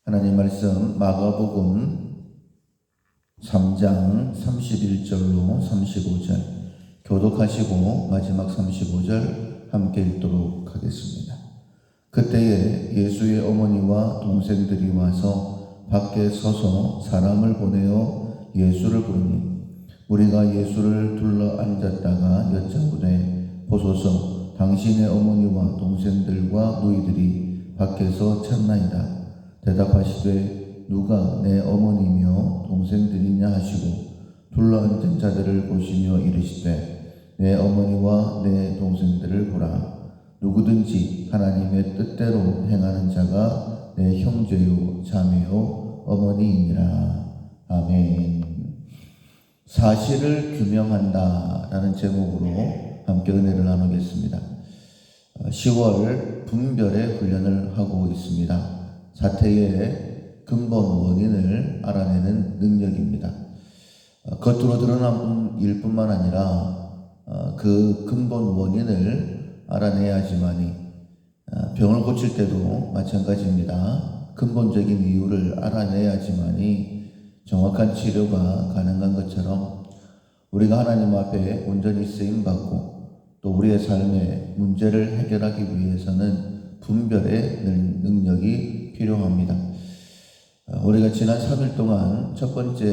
하나님 말씀 마가복음 3장 31절로 35절 교독하시고 마지막 35절 함께 읽도록 하겠습니다. 그때에 예수의 어머니와 동생들이 와서 밖에 서서 사람을 보내어 예수를 부르니 무리가 예수를 둘러 앉았다가 여짜오되 보소서 당신의 어머니와 동생들과 너희들이 밖에서 찾나이다. 대답하시되 누가 내 어머니며 동생들이냐 하시고 둘러앉은 자들을 보시며 이르시되 내 어머니와 내 동생들을 보라. 누구든지 하나님의 뜻대로 행하는 자가 내 형제요 자매요 어머니이니라. 아멘. 사실을 규명한다 라는 제목으로 함께 은혜를 나누겠습니다. 10월 분별의 훈련을 하고 있습니다. 사태의 근본 원인을 알아내는 능력입니다. 겉으로 드러난 일뿐만 아니라 그 근본 원인을 알아내야지만이 병을 고칠 때도 마찬가지입니다. 근본적인 이유를 알아내야지만이 정확한 치료가 가능한 것처럼 우리가 하나님 앞에 온전히 쓰임받고 또 우리의 삶의 문제를 해결하기 위해서는 분별의 능력이 필요합니다. 우리가 지난 3일 동안 첫 번째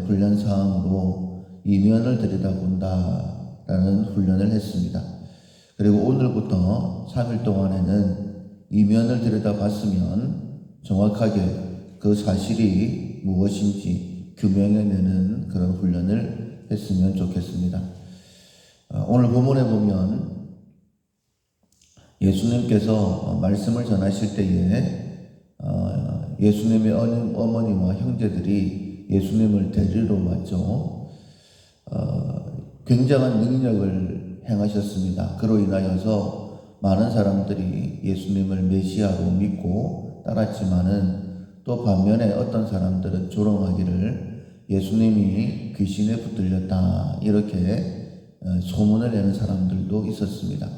훈련 사항으로 이면을 들여다본다 라는 훈련을 했습니다. 그리고 오늘부터 3일 동안에는 이면을 들여다봤으면 정확하게 그 사실이 무엇인지 규명해내는 그런 훈련을 했으면 좋겠습니다. 오늘 본문에 보면 예수님께서 말씀을 전하실 때에 예수님의 어머니와 형제들이 예수님을 데리러 왔죠. 굉장한 능력을 행하셨습니다. 그로 인하여서 많은 사람들이 예수님을 메시아로 믿고 따랐지만은 또 반면에 어떤 사람들은 조롱하기를 예수님이 귀신에 붙들렸다 이렇게 소문을 내는 사람들도 있었습니다.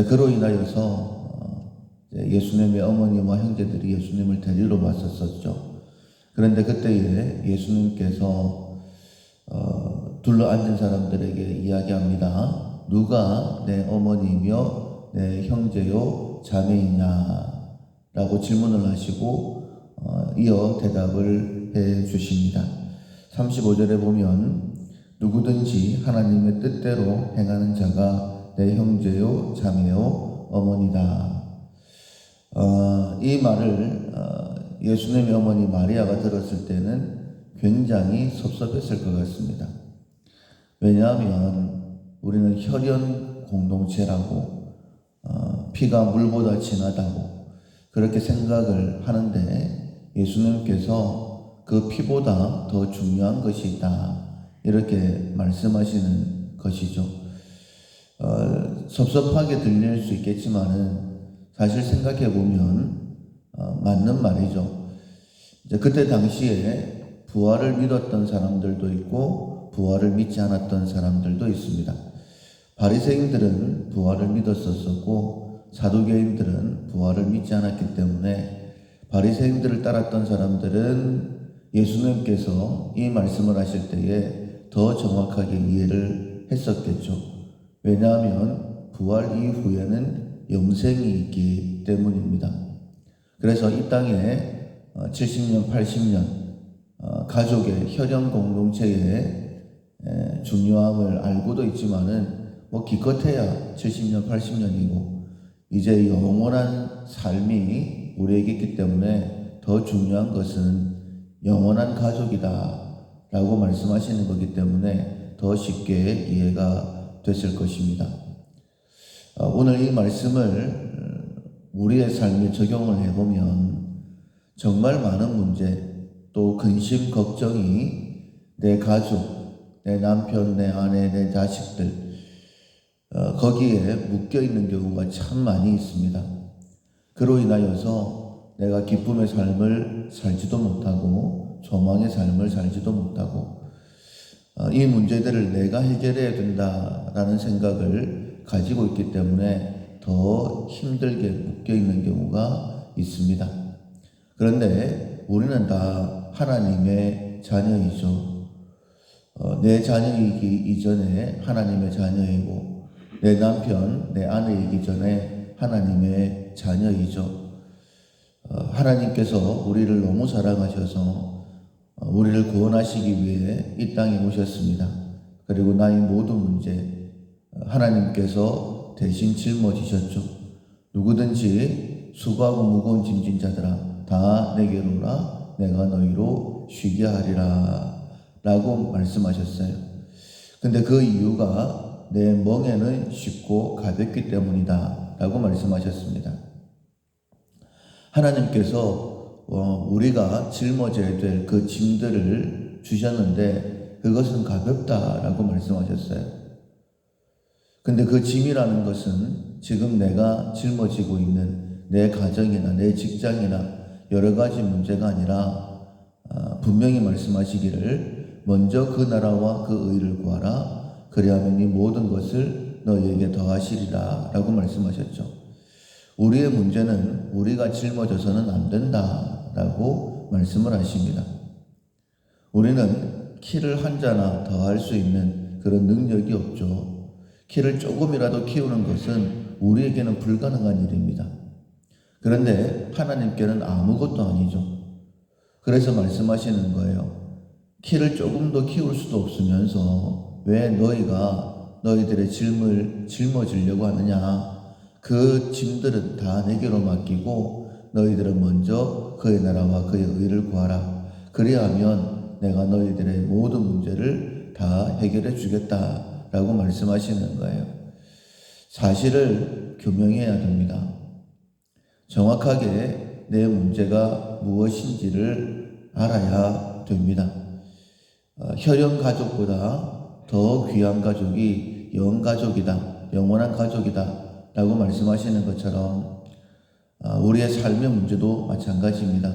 그로 인하여서 예수님의 어머니와 형제들이 예수님을 데리러 왔었죠. 그런데 그때에 예수님께서 둘러앉은 사람들에게 이야기합니다. 누가 내 어머니며 내 형제요 자매이냐 라고 질문을 하시고 이어 대답을 해 주십니다. 35절에 보면 누구든지 하나님의 뜻대로 행하는 자가 내 형제요 자매요 어머니다. 이 말을 예수님의 어머니 마리아가 들었을 때는 굉장히 섭섭했을 것 같습니다. 왜냐하면 우리는 혈연 공동체라고 피가 물보다 진하다고 그렇게 생각을 하는데 예수님께서 그 피보다 더 중요한 것이 있다 이렇게 말씀하시는 것이죠. 섭섭하게 들릴 수 있겠지만은 사실 생각해 보면 맞는 말이죠. 이제 그때 당시에 부활을 믿었던 사람들도 있고 부활을 믿지 않았던 사람들도 있습니다. 바리새인들은 부활을 믿었었고 사두개인들은 부활을 믿지 않았기 때문에 바리새인들을 따랐던 사람들은 예수님께서 이 말씀을 하실 때에 더 정확하게 이해를 했었겠죠. 왜냐하면 부활 이후에는 영생이 있기 때문입니다. 그래서 이 땅에 70년, 80년 가족의 혈연 공동체의 중요함을 알고도 있지만은 기껏해야 70년, 80년이고 이제 영원한 삶이 우리에게 있기 때문에 더 중요한 것은 영원한 가족이다 라고 말씀하시는 거기 때문에 더 쉽게 이해가 됐을 것입니다. 오늘 이 말씀을 우리의 삶에 적용을 해보면 정말 많은 문제 또 근심 걱정이 내 가족, 내 남편, 내 아내, 내 자식들 거기에 묶여있는 경우가 참 많이 있습니다. 그로 인하여서 내가 기쁨의 삶을 살지도 못하고 소망의 삶을 살지도 못하고 이 문제들을 내가 해결해야 된다라는 생각을 가지고 있기 때문에 더 힘들게 묶여있는 경우가 있습니다. 그런데 우리는 다 하나님의 자녀이죠. 내 자녀이기 이전에 하나님의 자녀이고, 내 남편, 내 아내이기 전에 하나님의 자녀이죠. 하나님께서 우리를 너무 사랑하셔서 우리를 구원하시기 위해 이 땅에 오셨습니다. 그리고 나의 모든 문제 하나님께서 대신 짊어지셨죠. 누구든지 수고하고 무거운 짐진 자들아 다 내게로 오라, 내가 너희로 쉬게 하리라 라고 말씀하셨어요. 근데 그 이유가 내 멍에는 쉽고 가볍기 때문이다 라고 말씀하셨습니다. 하나님께서 우리가 짊어져야 될 그 짐들을 주셨는데 그것은 가볍다라고 말씀하셨어요. 근데 그 짐이라는 것은 지금 내가 짊어지고 있는 내 가정이나 내 직장이나 여러 가지 문제가 아니라 분명히 말씀하시기를 먼저 그 나라와 그 의를 구하라, 그리하면 이 모든 것을 너희에게 더하시리라 라고 말씀하셨죠. 우리의 문제는 우리가 짊어져서는 안 된다라고 말씀을 하십니다. 우리는 키를 한 자나 더할 수 있는 그런 능력이 없죠. 키를 조금이라도 키우는 것은 우리에게는 불가능한 일입니다. 그런데 하나님께는 아무것도 아니죠. 그래서 말씀하시는 거예요. 키를 조금 더 키울 수도 없으면서 왜 너희가 너희들의 짐을 짊어지려고 하느냐. 그 짐들은 다 내게로 맡기고 너희들은 먼저 그의 나라와 그의 의를 구하라. 그리하면 내가 너희들의 모든 문제를 다 해결해 주겠다라고 말씀하시는 거예요. 사실을 규명해야 됩니다. 정확하게 내 문제가 무엇인지를 알아야 됩니다. 혈연 가족보다 더 귀한 가족이 영가족이다, 영원한 가족이다 라고 말씀하시는 것처럼 우리의 삶의 문제도 마찬가지입니다.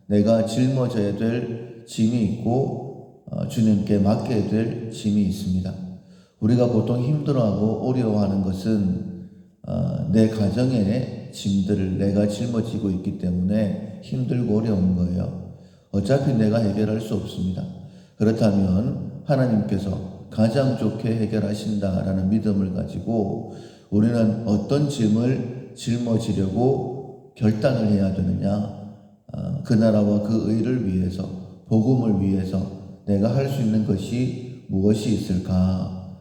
내가 짊어져야 될 짐이 있고 주님께 맡겨야 될 짐이 있습니다. 우리가 보통 힘들어하고 어려워하는 것은 내 가정의 짐들을 내가 짊어지고 있기 때문에 힘들고 어려운 거예요. 어차피 내가 해결할 수 없습니다. 그렇다면 하나님께서 가장 좋게 해결하신다라는 믿음을 가지고 우리는 어떤 짐을 짊어지려고 결단을 해야 되느냐. 그 나라와 그 의를 위해서, 복음을 위해서 내가 할 수 있는 것이 무엇이 있을까.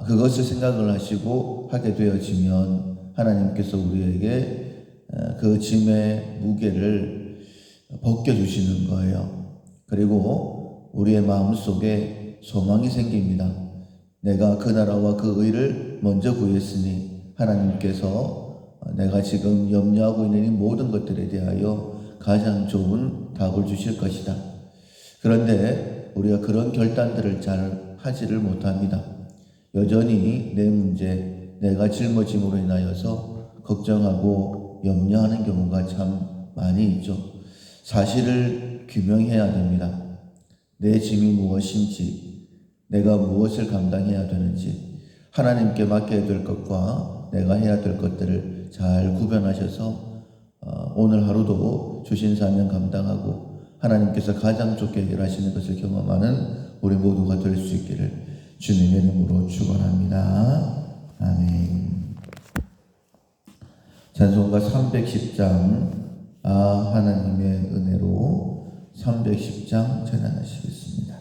그것을 생각을 하시고 하게 되어지면 하나님께서 우리에게 그 짐의 무게를 벗겨주시는 거예요. 그리고 우리의 마음속에 소망이 생깁니다. 내가 그 나라와 그 의를 먼저 구했으니 하나님께서 내가 지금 염려하고 있는 이 모든 것들에 대하여 가장 좋은 답을 주실 것이다. 그런데 우리가 그런 결단들을 잘 하지를 못합니다. 여전히 내 문제, 내가 짊어짐으로 인하여서 걱정하고 염려하는 경우가 참 많이 있죠. 사실을 규명해야 됩니다. 내 짐이 무엇인지, 내가 무엇을 감당해야 되는지, 하나님께 맡겨야 될 것과 내가 해야 될 것들을 잘 구별하셔서 오늘 하루도 주신 사명 감당하고 하나님께서 가장 좋게 해결하시는 것을 경험하는 우리 모두가 될 수 있기를 주님의 이름으로 축원합니다. 아멘. 찬송가 310장 하나님의 은혜로 310장 찬양하시겠습니다.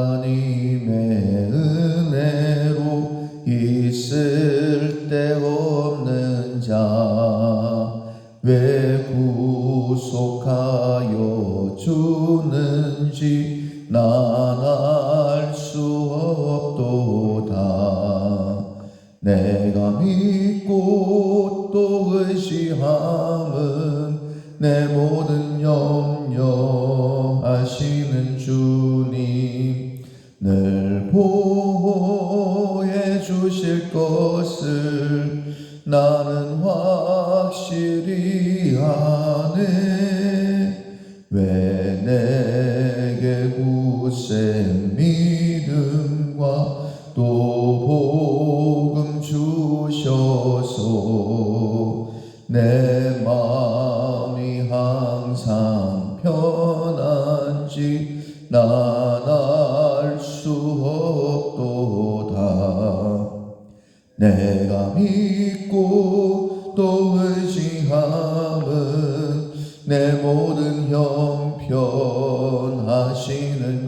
하나님의 은혜로 있을 데 없는 자 왜 구속하여 주는지 난 알 수 없도다. 내가 믿고 또 의지함은 내 모든 염려하시는 주님 늘 보호해 주실 것을 나는 확실히 아네. 왜 내게 굳센 믿음과 또 복음 주셔서 내 마음이 항상 편한지 난 알 수 없도다. 내가 믿고 또 의지함은 내 모든 형편하시는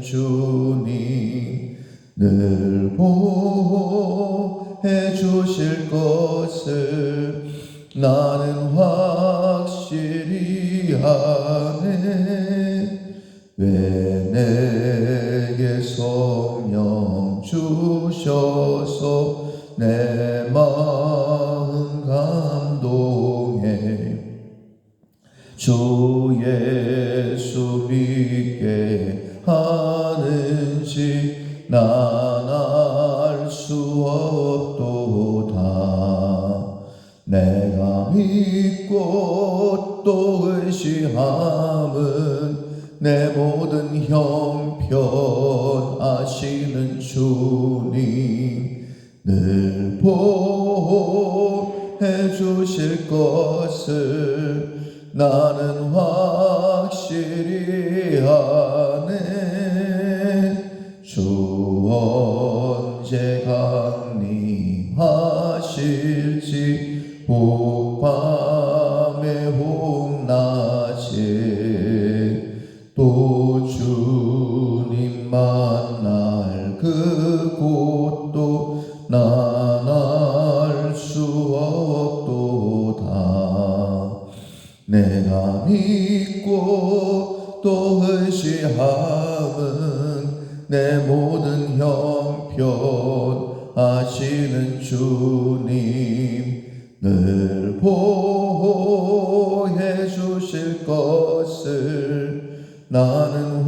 주님 늘 보호해 주실 것을 나는 확실히 아네. 왜 내게 성령 주셔서 내 마음 감동해 주 예수 믿게 하는지 난 알 수 없도다. 내가 믿고 또 의지함은 내 모든 형편 아시는 주님 늘 보호해 주실 것을 나는 확실히 아네. 주 언제 강림하실지 혹밤에 혹낮에 또 주님 만날 그곳도 난 알 수 없도다. 내가 믿고 또 의지함은 내 모든 형편 아시는 주님 늘 보호해 주실 것을 나는